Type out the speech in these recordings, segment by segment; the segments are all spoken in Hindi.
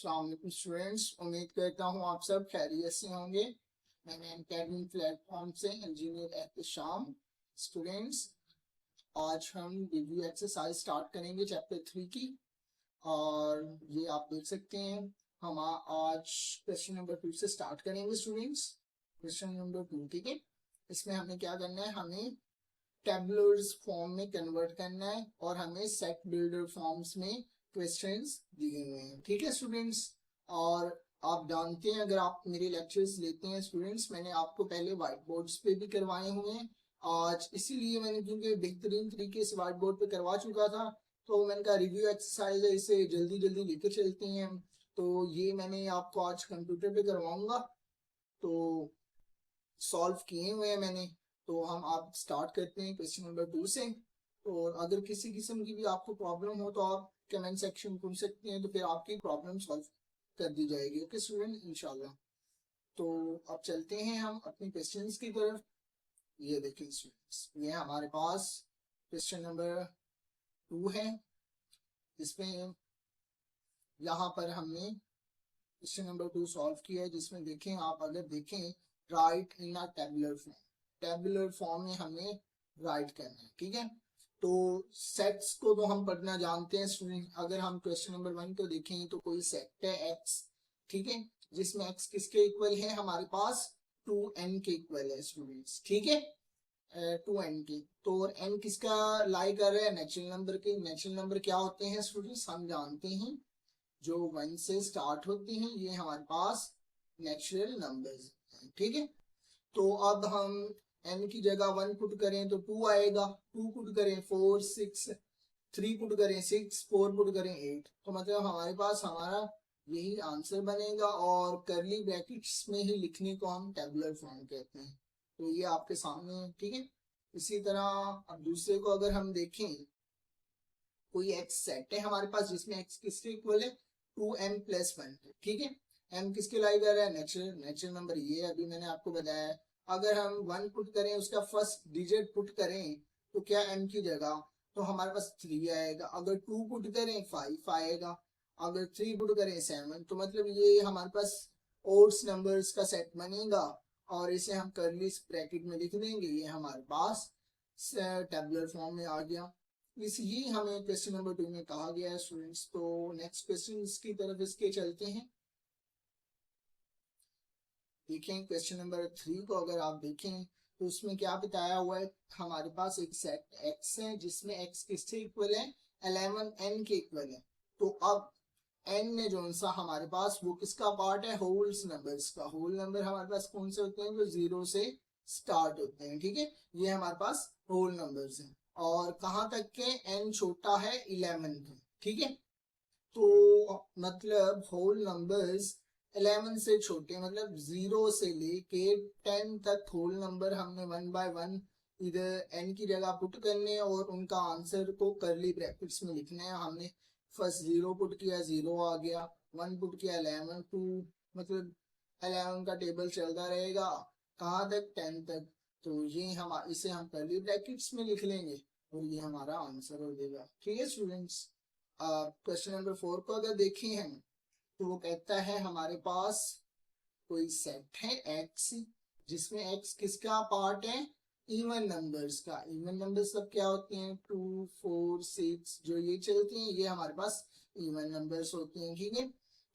अस्सलाम वालेकुम स्टूडेंट्स, उम्मीद करता हूँ आप सब खैरियत से होंगे। मैंने अकेडमी प्लेटफॉर्म से इंजीनियर एहतशाम। स्टूडेंट्स, आज हम रिव्यू एक्सरसाइज स्टार्ट करेंगे चैप्टर 3 की। और ये आप देख सकते हैं, हम आज क्वेश्चन नंबर 2 से स्टार्ट करेंगे स्टूडेंट्स। क्वेश्चन नंबर 2, ठीक है। इसमें हमें क्या करना है, हमें टेबुलर्स फॉर्म में कन्वर्ट करना है और हमें सेट बिल्डर फॉर्म्स में क्वेश्चंस दिए हुए हैं, ठीक है स्टूडेंट्स। और आप जानते हैं, अगर आप मेरे लेक्चर्स लेते हैं स्टूडेंट्स, मैंने आपको पहले व्हाइट बोर्ड्स पे भी करवाए हुए हैं। आज इसीलिए मैंने, क्योंकि बेहतरीन तरीके से व्हाइट बोर्ड पे करवा चुका था, तो मैंने कहा रिव्यू एक्सरसाइज है, इसे जल्दी जल्दी लेकर चलते हैं हम। तो ये मैंने आपको आज कंप्यूटर पे करवाऊंगा, तो सॉल्व किए हुए हैं मैंने। तो हम आप स्टार्ट करते हैं क्वेश्चन नंबर 2 से। और अगर किसी किस्म की भी आपको प्रॉब्लम हो तो आप कमेंट सेक्शन पूछ सकते हैं, तो फिर आपकी प्रॉब्लम सॉल्व कर दी जाएगी, ओके स्टूडेंट, इंशाल्लाह। तो अब चलते हैं हम अपने क्वेश्चंस की तरफ। ये देखिए स्टूडेंट्स, ये हमारे पास क्वेश्चन नंबर 2 है। इसमें यहाँ पर हमने क्वेश्चन नंबर 2 सॉल्व किया है, जिसमें देखें आप, अगर देखें, राइट इन अ टेबुलर फॉर्म। टेबुलर फॉर्म में हमें राइट करना है, ठीक है। तो सेट्स को तो हम पढ़ना जानते हैं स्टूडेंट। अगर हम क्वेश्चन नंबर 1 को देखें तो कोई सेट है एक्स, ठीक है, जिसमें एक्स किसके इक्वल है, हमारे पास 2n के इक्वल है स्टूडेंट्स, ठीक है, 2n के। तो n किसका लाई कर रहा है, नेचुरल नंबर के। नेचुरल नंबर क्या होते हैं स्टूडेंट्स, हम जानते हैं, जो 1 से स्टार्ट होते हैं, ये हमारे पास नेचुरल नंबर्स हैं, ठीक है। तो अब हम n की जगह 1 पुट करें तो 2 आएगा, 2 पुट करें 4 6, 3 पुट करें 6, 4 पुट करें 8। तो मतलब हमारे पास हमारा यही आंसर बनेगा, और करली ब्रैकेट्स में ही लिखने को हम टेबुलर फॉर्म कहते हैं। तो ये आपके सामने है, ठीक है। इसी तरह अब दूसरे को अगर हम देखें, कोई एक्स सेट है हमारे पास, जिसमें एक्स किसके इक्वल है, 2m+1, ठीक है। m किसके लाई कर रहा है, नेचुरल नंबर, ये अभी मैंने आपको बताया है। अगर हम 1 पुट करें, उसका फर्स्ट डिजिट पुट करें, तो क्या m की जगह, तो हमारे पास 3 आएगा। अगर 2 पुट करें 5 आएगा। अगर 3 पुट करें 7। तो मतलब ये हमारे पास ओड्स नंबर्स का सेट बनेगा, और इसे हम करली ब्रैकेट में लिख देंगे। ये हमारे पास टेबुलर फॉर्म में आ गया। ये हमें क्वेश्चन नंबर 2 में कहा गया है स्टूडेंट्स। तो नेक्स्ट क्वेश्चन की तरफ इसके चलते हैं। देखें क्वेश्चन नंबर 3 को अगर आप देखें, तो उसमें क्या बताया हुआ है, हमारे पास एक सेट x है, जिसमें x किससे इक्वल है, 11n के इक्वल है। तो अब n ने जो सा हमारे पास, वो किसका पार्ट है, होल्स नंबर्स का। होल नंबर हमारे पास कौन से होते हैं, जो 0 से स्टार्ट होते हैं, ठीक है। ये हमारे पास होल नंबर्स हैं, और कहाँ तक के, n छोटा है 11 के, ठीक है। तो मतलब होल नंबर्स 11 से छोटे, मतलब 0 से लेके 10 तक होल नंबर हमने 1 बाय 1 इधर n की जगह पुट करने हैं, और उनका आंसर को करली ब्रैकेट्स में लिखना है। हमने फर्स्ट 0 पुट किया, 0 आ गया, 1 पुट किया, 11, 2, मतलब 11 का टेबल चलता रहेगा, कहाँ तक, 10 तक। तो ये हम इसे हम करली ब्रैकेट्स में लिख लेंगे, और ये हमारा आंसर हो जाएगा, ठीक है स्टूडेंट्स। क्वेश्चन नंबर 4 को अगर देखें हम, तो वो कहता है हमारे पास कोई सेट है x, जिसमें x किसका पार्ट है, इवन नंबर्स का। इवन नंबर्स सब क्या होते हैं, 2 4 6, जो ये चलते हैं, ये हमारे पास इवन नंबर्स होते हैं, ठीक है।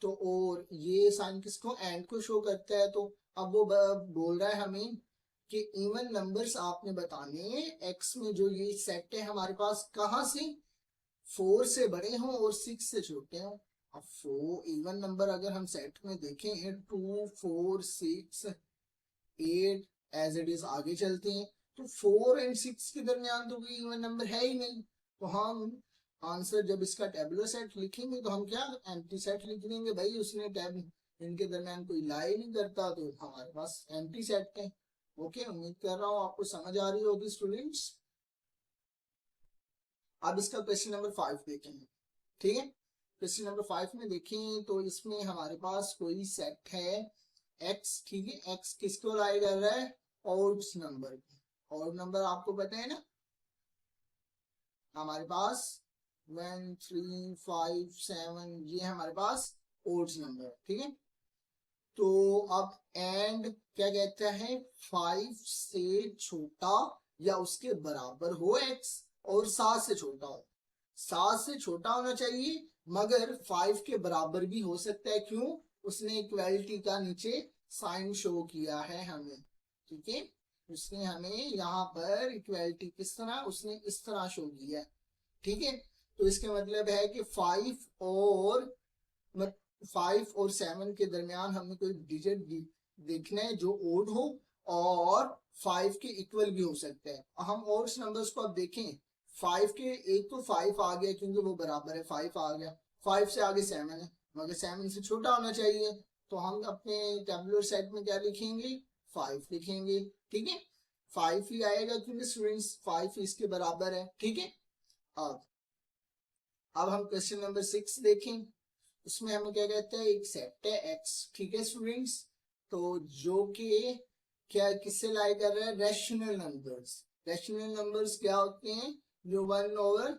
तो और ये साइन किसको, एंड को शो करता है। तो अब वो बोल रहा है हमें कि इवन नंबर्स आपने बताने हैं x में, जो ये सेट है हमारे पास, कहाँ से, 4 से बड़े हों और 6 से छोटे हों। अब 4 इवन नंबर अगर हम सेट में देखें, 2 4 6 8 एज इट इज आगे चलते हैं, तो 4 और 6 के दरमियान तो कोई इवन नंबर है ही नहीं। तो हम आंसर जब इसका टेबुलर सेट लिखेंगे, तो हम क्या एम्प्टी सेट लिख देंगे, भाई उसने टैब इनके दरमियान कोई लाई नहीं करता, तो हमारे पास एम्प्टी सेट है। ओके, उम्मीद कर रहा हूँ आपको समझ आ रही होगी स्टूडेंट्स। अब इसका क्वेश्चन नंबर 5 देखेंगे, ठीक है। क्वेश्चन नंबर 5 में देखें, तो इसमें हमारे पास कोई सेट है x, ठीक है। x किसको लाई कर रहा है, ऑड्स नंबर। ऑड नंबर आपको पता है ना, हमारे पास 1 3 5 7, ये हमारे पास ओड्स नंबर, ठीक है। तो अब एंड क्या कहता है, 5 से छोटा या उसके बराबर हो x और 7 से छोटा हो। 7 से छोटा होना चाहिए मगर 5 के बराबर भी हो सकता है, क्यों, उसने इक्वालिटी का नीचे साइन शो किया है हमें, ठीक है। उसने हमें यहाँ पर इक्वालिटी किस तरह, उसने इस तरह शो किया है, ठीक है। तो इसका मतलब है कि 5 और 7 के दरमियान हमें कोई डिजिट देखना है जो ओड हो और 5 के इक्वल भी हो सकता है। हम और नंबर्स को अब देखें, 5 के एक तो 5 आ गया क्योंकि वो बराबर है, 5 आ गया, 5 से आगे 7 है मगर 7 से छोटा होना चाहिए, तो हम अपने टेबुलर सेट में क्या लिखेंगे, 5 लिखेंगे, ठीक है। 5 ही आएगा क्योंकि स्टूडेंट्स 5 इसके बराबर है, ठीक है। अब हम क्वेश्चन नंबर 6 देखें। उसमें हमें क्या कहते हैं, एक सेट है x, ठीक है स्टूडेंट्स। तो जो कि क्या किससे लाई कर रहा है, रैशनल नंबर्स। रैशनल नंबर्स क्या होते हैं, जो 1 ओवर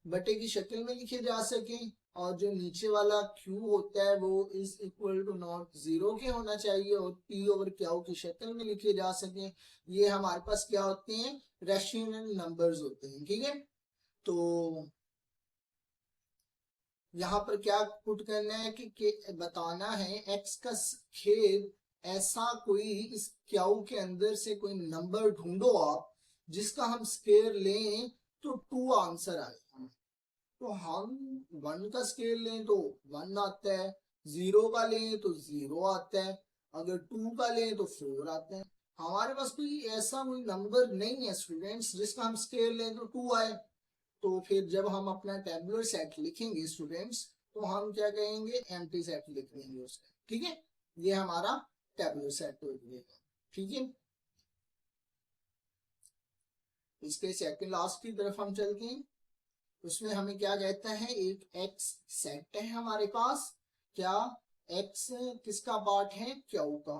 बटे की शक्ल में लिखे जा सके, और जो नीचे वाला q होता है वो इज इक्वल टू नॉट 0 के होना चाहिए और p ओवर क्यू की शक्ल में लिखे जा सके। ये हमारे पास क्या होते हैं, रैशनल नंबर्स होते हैं, ठीक है। तो यहाँ पर क्या पुट करना है कि बताना है x का खेद ऐसा कोई, इस क्यू के अंदर से कोई नंबर ढूंढो आप जिसका हम स्केयर लें तो 2 आंसर आए। तो हम 1 का स्केयर लें तो 1 आता है, 0 का लें तो 0 आता है, अगर 2 का लें तो 4 आता है। हमारे पास कोई ऐसा कोई नंबर नहीं है स्टूडेंट्स जिसका हम स्केयर लें तो 2 आए। तो फिर जब हम अपना टेबुलर सेट लिखेंगे स्टूडेंट्स, तो हम क्या कहेंगे, एम्प्टी सेट लिख देंगे उसका, ठीक है। ये हमारा टेबुलर सेट हो गया, ठीक है। इसके सेकंड लास्ट की तरफ हम चलते हैं। उसमें हमें क्या कहता है, एक एक्स सेट है हमारे पास, क्या एक्स किसका पार्ट है, क्यू का।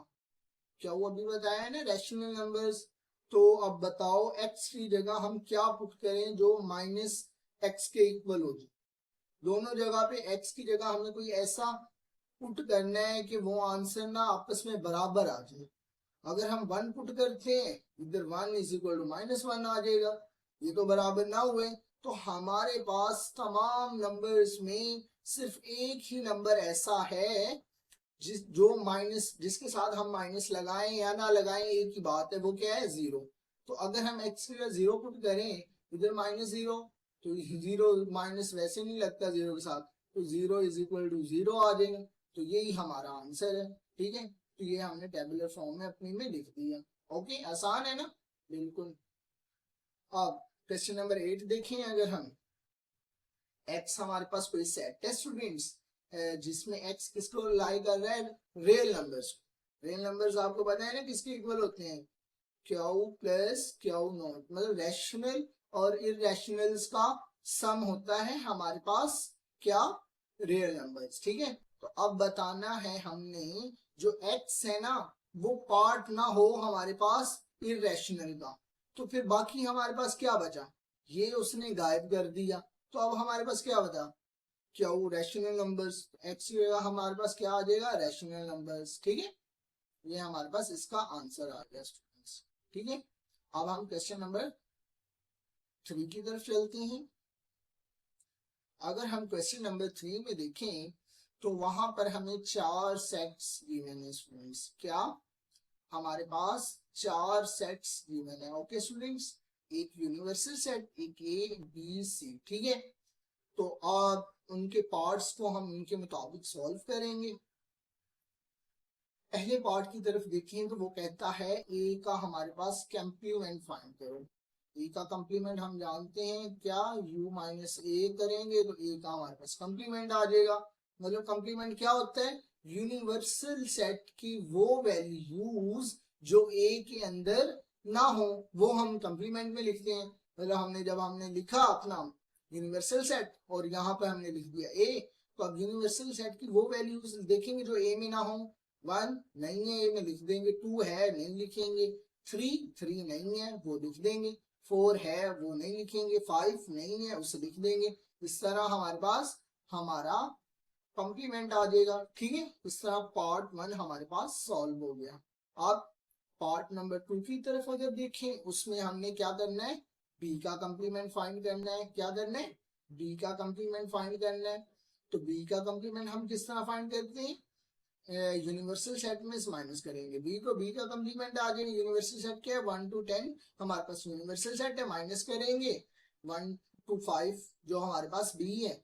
क्यू अभी बताया है ना, रैशनल नंबर्स। तो अब बताओ x की जगह हम क्या पुट करें जो माइनस एक्स के इक्वल हो जाए। दोनों जगह पे x की जगह हमें कोई ऐसा पुट करना है कि वो आंसर ना आपस में बराबर आ जाए। अगर हम 1 पुट करते हैं, इधर 1 इज इक्वल टू -1 आ जाएगा, ये तो बराबर ना हुए। तो हमारे पास तमाम नंबर्स में सिर्फ एक ही नंबर ऐसा है जो माइनस, जिसके साथ हम माइनस लगाएं या ना लगाएं एक ही बात है, वो क्या है, 0। तो अगर हम x की जगह 0 पुट करें, इधर -0, तो 0 माइनस वैसे नहीं लगता 0 के साथ, तो 0 इज इक्वल टू 0 आ जाएगा। तो यही हमारा आंसर है, ठीक है। तो ये हमने टेबुलर फॉर्म में अपनी में लिख दिया। ओके, आसान है ना, बिल्कुल। अब क्वेश्चन नंबर 8 देखें। अगर हम x हमारे पास कोई सेट है स्टूडेंट्स जिसमें x किसको लाई कर रहा है, रियल नंबर्स। रियल नंबर्स आपको पता है ना किसके इक्वल होते हैं, क्यू प्लस क्यू नॉट, मतलब रैशनल और इरेशनल्स का सम होता है हमारे पास, क्या, रियल नंबर्स, ठीक है। तो अब बताना है हमने जो x है ना वो पार्ट ना हो हमारे पास इरेशनल का, तो फिर बाकी हमारे पास क्या बचा, ये उसने गायब कर दिया। तो अब हमारे पास क्या बचा, क्या वो रैशनल नंबर्स, एक्स की जगह हमारे पास क्या आ जाएगा, रैशनल नंबर्स, ठीक है। ये हमारे पास इसका आंसर आ गया स्टूडेंट्स, ठीक है। अब हम क्वेश्चन नंबर 3 की तरफ चलते हैं। अगर हम क्वेश्चन नंबर 3 में देखें तो वहां पर हमें 4 सेट्स गिवन है स्टूडेंट्स, क्या, हमारे पास 4 सेट्स गिवन है, ओके स्टूडेंट्स। एक यूनिवर्सल सेट, एक ए बी सी, ठीक है। तो अब उनके पार्ट्स को हम उनके मुताबिक सॉल्व करेंगे। पहले पार्ट की तरफ देखें तो वो कहता है ए का हमारे पास कॉम्प्लीमेंट फाइंड करो। ए का कॉम्प्लीमेंट हम जानते हैं क्या, u माइनस ए करेंगे तो ए का हमारे पास कॉम्प्लीमेंट आ जाएगा। मतलब कॉम्प्लीमेंट क्या होता है, यूनिवर्सल सेट की वो वैल्यूज जो ए के अंदर ना हो वो हम कॉम्प्लीमेंट में लिखते हैं। मतलब हमने जब हमने लिखा अपना यूनिवर्सल सेट और यहाँ पे हमने लिख दिया ए, तो अब यूनिवर्सल सेट की वो वैल्यूज देखेंगे जो ए में ना हो। 1 नहीं है ए में लिख देंगे, 2 है नहीं लिखेंगे, 3 नहीं है वो लिख देंगे, 4 है वो नहीं लिखेंगे, 5 नहीं है उसे लिख देंगे। इस तरह हमारे पास हमारा कॉम्प्लीमेंट आ जाएगा। ठीक है, इस तरह पार्ट 1 हमारे पास सॉल्व हो गया। अब पार्ट नंबर 2 की तरफ अगर देखें, उसमें हमने क्या करना है, बी का कॉम्प्लीमेंट फाइंड करना है। क्या करना है, बी का कॉम्प्लीमेंट फाइंड करना है। तो बी का कॉम्प्लीमेंट हम किस तरह फाइंड करते हैं, यूनिवर्सल सेट में से माइनस करेंगे। बी को, बी का कॉम्प्लीमेंट आ जाएगा, यूनिवर्सल सेट क्या है 1 to 10 हमारे पास यूनिवर्सल सेट है, माइनस करेंगे 1 to 5 जो हमारे पास बी है।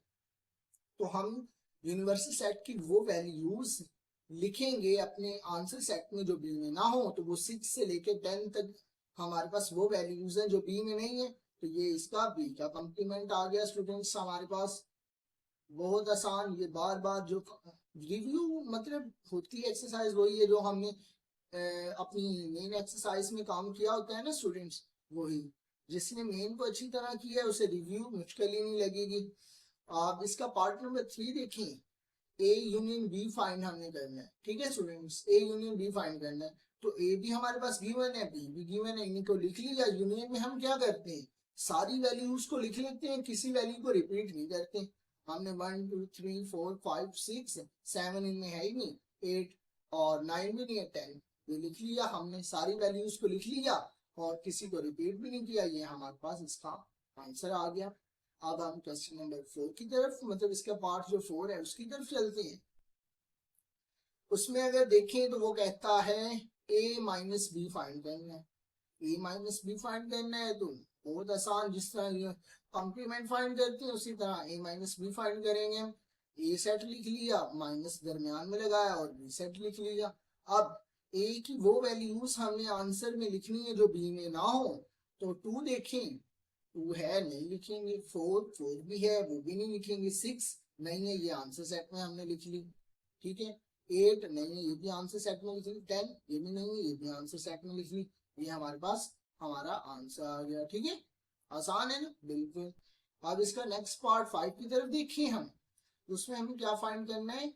तो हम यूनिवर्सल सेट की वो वैल्यूज लिखेंगे अपने आंसर सेट में जो बी में ना हो, तो वो 6 से लेके 10 तक हमारे पास वो वैल्यूज हैं जो बी में नहीं है। तो ये इसका बी का कॉम्प्लीमेंट आ गया स्टूडेंट्स हमारे पास। बहुत आसान, ये बार बार जो रिव्यू मतलब होती है एक्सरसाइज वही है जो हमने अपनी मेन एक्सरसाइज में काम किया होता है ना स्टूडेंट्स, वही। जिसने मेन को अच्छी तरह किया है उसे रिव्यू मुश्किल ही नहीं लगेगी। आप इसका पार्ट नंबर 3 देखें, ए यूनियन बी फाइंड हमने करना है। ठीक है students, A union B find करना है। तो ए भी हमारे पास गिवन है, बी भी गिवन है, इनको लिख लिया। यूनियन में हम क्या करते हैं, सारी वैल्यूज को लिख लेते हैं, किसी वैल्यू को रिपीट नहीं करते। हमने 1 2 3 4 5 6 7 इनमें है ही नहीं, 8 और 9 भी नहीं है, 10 ये लिख लिया हमने, सारी वैल्यूज को लिख लिया और किसी को रिपीट भी नहीं किया। ये हमारे पास इसका आंसर आ गया। अब हम क्वेश्चन नंबर 4 की तरफ, मतलब इसका पार्ट जो 4 है उसकी तरफ चलते हैं। उसमें अगर देखें तो वो कहता है a माइनस बी फाइंड करना है। a माइनस बी फाइंड करना है तो बहुत आसान, जिस तरह कॉम्प्लीमेंट फाइंड करते हैं उसी तरह a माइनस बी फाइंड करेंगे हम। a सेट लिख लिया, माइनस दरमियान में लगाया और b सेट लिख लिया। अब a की वो वैल्यूज हमने आंसर में लिखनी है जो b में ना हो। तो 2 देखें, 2 है नहीं लिखेंगे, 4 भी है वो भी नहीं लिखेंगे, 6 नहीं है ये आंसर सेट में हमने लिख ली। ठीक है, 8 नहीं है ये भी आंसर सेट में लिख ली, 10 ये भी नहीं है ये भी आंसर सेट में लिख ली। ये हमारे पास हमारा आंसर आ गया। ठीक है, आसान है ना, बिल्कुल। अब इसका नेक्स्ट पार्ट 5 की तरफ देखिए हम। उसमें हमें क्या फाइंड करना है,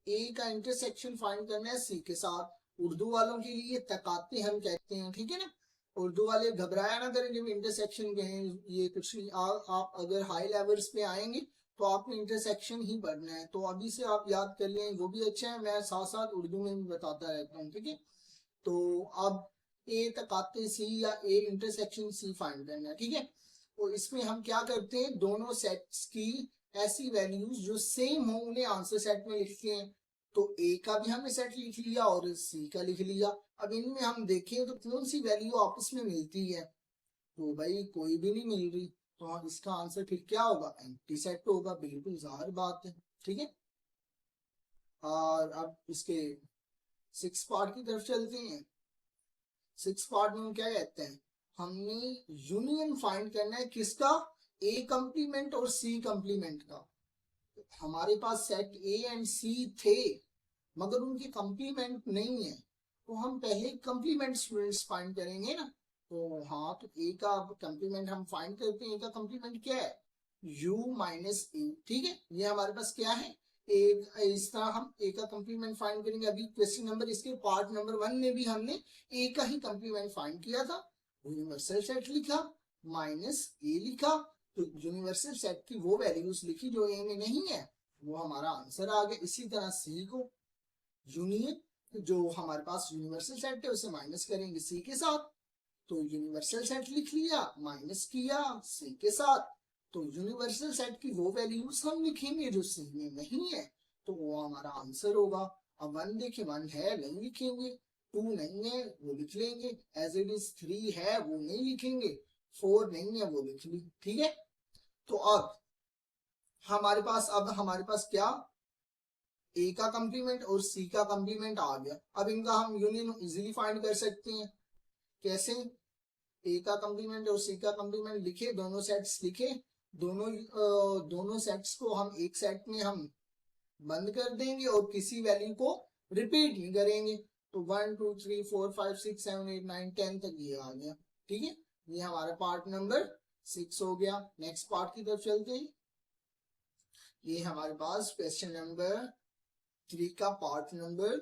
ए का इंटरसेक्शन फाइंड करना है सी के साथ। उर्दू वालों के लिए तकाते हम कहते हैं। ठीक है ना, उर्दू वाले घबराया ना करें जब इंटरसेक्शन कहें, ये कुछ आप अगर हाई लेवल्स पे आएंगे तो आपको इंटरसेक्शन ही पढ़ना है। तो अभी से आप याद कर लें, वो भी अच्छा है, मैं साथ साथ उर्दू में भी बताता रहता हूँ। ठीक है, तो अब ए तकाते सी या ए इंटरसेक्शन सी फाइंड करना है। ठीक है, तो इसमें हम क्या करते हैं, दोनों सेट्स की ऐसी वैल्यूज जो सेम हो उन्हें आंसर सेट में लिखते हैं। तो ए का भी हमने सेट लिख लिया और सी का लिख लिया। अब इनमें हम देखें तो कौन सी वैल्यू आपस में मिलती है, तो भाई कोई भी नहीं मिल रही। तो हम इसका आंसर फिर क्या होगा, एम्प्टी सेट होगा, बिल्कुल जाहिर बात है। ठीक है, और अब इसके 6 पार्ट की तरफ चलते हैं। 6 पार्ट में क्या कहते हैं, हमने यूनियन फाइंड करना है किसका, ए कंप्लीमेंट और सी कंप्लीमेंट का। हमारे पास सेट ए एंड सी थे मगर उनके कंप्लीमेंट नहीं है, तो हम पहले कंप्लीमेंट स्टूडेंट्स फाइंड करेंगे ना। तो हाँ, तो ए का कंप्लीमेंट हम फाइंड करते हैं। ए का कंप्लीमेंट क्या है, u माइनस ए। ठीक है, ये हमारे पास क्या है, एक इस तरह हम ए का कंप्लीमेंट फाइंड करेंगे। अभी क्वेश्चन नंबर इसके पार्ट नंबर 1 में भी हमने ए का ही कंप्लीमेंट फाइंड किया था। यूनिवर्सल सेट लिखा, माइनस ए लिखा, तो यूनिवर्सल सेट की वो वैल्यूज लिखी जो ए में नहीं है, वो हमारा आंसर आ गया। इसी तरह सी को यूनियन जो हमारे पास यूनिवर्सल सेट है उसे माइनस करेंगे सी के साथ, तो यूनिवर्सल सेट लिख लिया, माइनस किया सी के साथ, तो यूनिवर्सल सेट की वो वैल्यूज हम लिखेंगे जो सी में नहीं है, तो वो हमारा आंसर होगा। अब 1 देखें, 1 है नहीं लिखेंगे, 2 नहीं है वो लिख लेंगे एज इट इज, 3 है वो नहीं लिखेंगे, 4 नहीं है वो लिख ली। ठीक है, तो अब हमारे पास क्या, ए का कंप्लीमेंट और सी का कंप्लीमेंट आ गया। अब इनका हम यूनियन इजीली फाइंड कर सकते हैं। कैसे, ए का कंप्लीमेंट और सी का कंप्लीमेंट लिखे, दोनों सेट्स लिखे, दोनों सेट्स को हम एक सेट में हम बंद कर देंगे और किसी वैल्यू को रिपीट नहीं करेंगे। तो 1 2 3 4 5 6 7 8 9 10 तक ये आ गया। ठीक है, ये हमारा पार्ट नंबर 6 हो गया। नेक्स्ट पार्ट की तरफ चलते हैं। ये हमारे पास क्वेश्चन नंबर 3 का पार्ट नंबर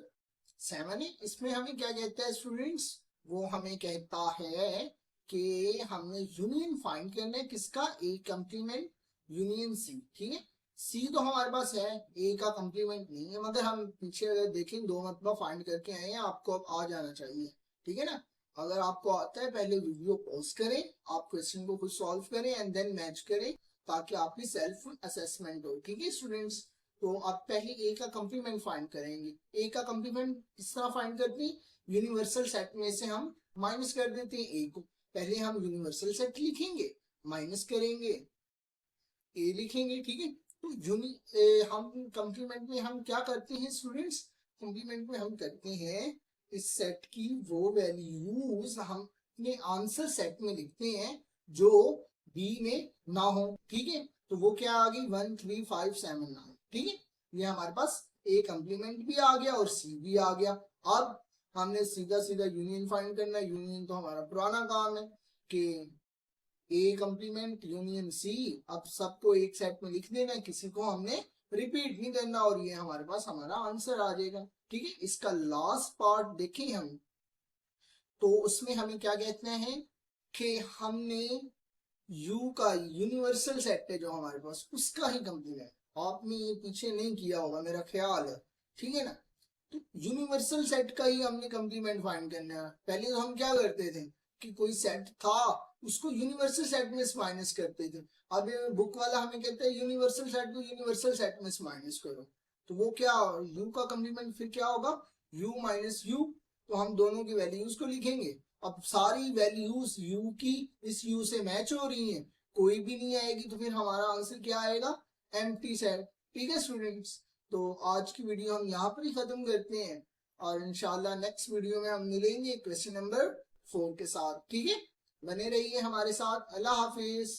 7 है। इसमें हमें क्या कहता है स्टूडेंट्स, वो हमें कहता है कि हमने यूनियन फाइंड करना है किसका, ए कंप्लीमेंट यूनियन सी। ठीक है, सी तो हमारे पास है, ए का कंप्लीमेंट नहीं है, मगर हम पीछे अगर देखें 2 मतलब फाइंड करके आए हैं, आपको अब आ जाना चाहिए, ठीक है ना। अगर आपको आता है पहले वीडियो पॉज करें, आप क्वेश्चन को खुद सॉल्व करें एंड देन मैच करें, ताकि आपकी सेल्फ असेसमेंट हो, ठीक है स्टूडेंट्स। तो आप पहले ए का कंप्लीमेंट फाइंड करेंगे। ए का कंप्लीमेंट किस तरह फाइंड करते हैं, यूनिवर्सल सेट में से हम माइनस कर देते हैं ए को। पहले हम यूनिवर्सल सेट लिखेंगे, माइनस करेंगे, ए लिखेंगे, ठीक है। तो हम कंप्लीमेंट में हम क्या करते हैं स्टूडेंट्स, कंप्लीमेंट में हम करते हैं इस सेट की वो वैल्यूज हम अपने आंसर सेट में लिखते हैं जो बी में ना हो, ठीक है। तो वो क्या आ गई 1 3 5 7 9, ठीक है। ये हमारे पास ए कंप्लीमेंट भी आ गया और सी भी आ गया। अब हमने सीधा सीधा यूनियन फाइंड करना है। यूनियन तो हमारा पुराना काम है कि ए कंप्लीमेंट यूनियन सी, अब सबको एक सेट में लिख देना है, किसी को हमने रिपीट नहीं करना, और ये हमारे पास हमारा आंसर आ जाएगा, ठीक है। इसका लास्ट पार्ट देखें हम, तो उसमें हमें क्या कहते हैं कि हमने यू का यूनिवर्सल सेट है जो हमारे पास, उसका ही कंप्लीमेंट, आपने ये पीछे नहीं किया होगा मेरा ख्याल है, ठीक है ना। तो यूनिवर्सल सेट का ही हमने कंप्लीमेंट फाइंड करना है। पहले तो हम क्या करते थे कि कोई सेट था उसको यूनिवर्सल सेट में माइनस करते थे। अब बुक वाला हमें कहता है यूनिवर्सल सेट को यूनिवर्सल सेट में माइनस करो, तो वो क्या, यू का कंप्लीमेंट फिर क्या होगा, यू माइनस यू। तो हम दोनों की वैल्यूज को लिखेंगे। अब सारी वैल्यूज यू की इस यू से मैच हो रही हैं, कोई भी नहीं आएगी, तो फिर हमारा आंसर क्या आएगा, एम्प्टी सेट, ठीक है स्टूडेंट्स। तो आज की वीडियो हम यहाँ पर ही खत्म करते हैं, और इंशाल्लाह नेक्स्ट वीडियो में हम मिलेंगे क्वेश्चन नंबर 4 के साथ, ठीक है। बने रहिए हमारे साथ। अल्लाह हाफिज।